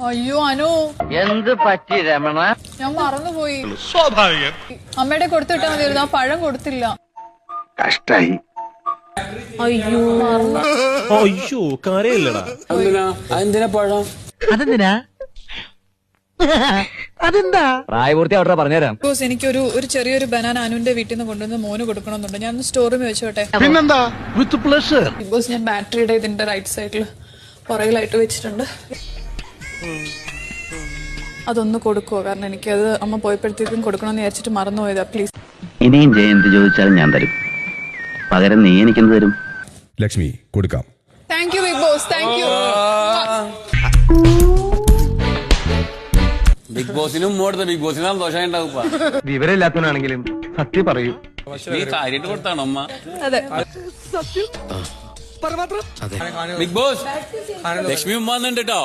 അയ്യോ അനു, എന്ത് പറ്റി രമണ? ഞാൻ മറന്നുപോയി. സ്വാഭാവികം. അമ്മയുടെ കൊടുത്തിട്ടാ മതിയായിരുന്നു, ആ പഴം കൊടുത്തില്ല. കഷ്ടായി. അയ്യോ അയ്യോ കാര്യമില്ലടാ. അതെന്തിനാ പഴം? അതെന്തിനാ? അതെന്താ? പ്രായപൂർത്തി അവിടെ പറഞ്ഞുതരാം. ബോസ്, എനിക്കൊരു ചെറിയൊരു ബനാന അനുവിന്റെ വീട്ടിൽ നിന്ന് കൊണ്ടുവന്ന് മോന് കൊടുക്കണമെന്നുണ്ട്. ഞാൻ ഒന്ന് സ്റ്റോർ റൂമിൽ വെച്ചോട്ടെ? പിന്നെന്താ, വിത്ത് പ്ലഷർ. ബിഗ് ബോസ്, ഞാൻ ബാറ്ററിയുടെ ഇതിന്റെ റൈറ്റ് സൈഡിൽ പുറകിലായിട്ട് വെച്ചിട്ടുണ്ട്. അതൊന്ന് കൊടുക്കുവോ? കാരണം എനിക്കത് അമ്മ പോയപ്പോഴത്തേക്കും കൊടുക്കണമെന്ന് വിചാരിച്ചിട്ട് മറന്നുപോയതാ. പ്ലീസ്. ഇനിയും ജയന്ത് ചോദിച്ചാലും ഞാൻ തരും. പകരം നീ എനിക്കെന്ത് തരും? ലക്ഷ്മി കൊടുക്കാം. Thank you big boss, thank you. Big ബോസിനും ഉമ്മോടുത്ത ബിഗ് ബോസിന് സന്തോഷം ഉണ്ടാവും. വിവരമില്ലാത്തവനാണെങ്കിലും സത്യം പറയൂ. നീ കാര്യമായിട്ട് കൊടുത്താണോ അമ്മ? അതെ. ബിഗ് ബോസ്, ലക്ഷ്മി ഉമ്മ വന്നിട്ടോ.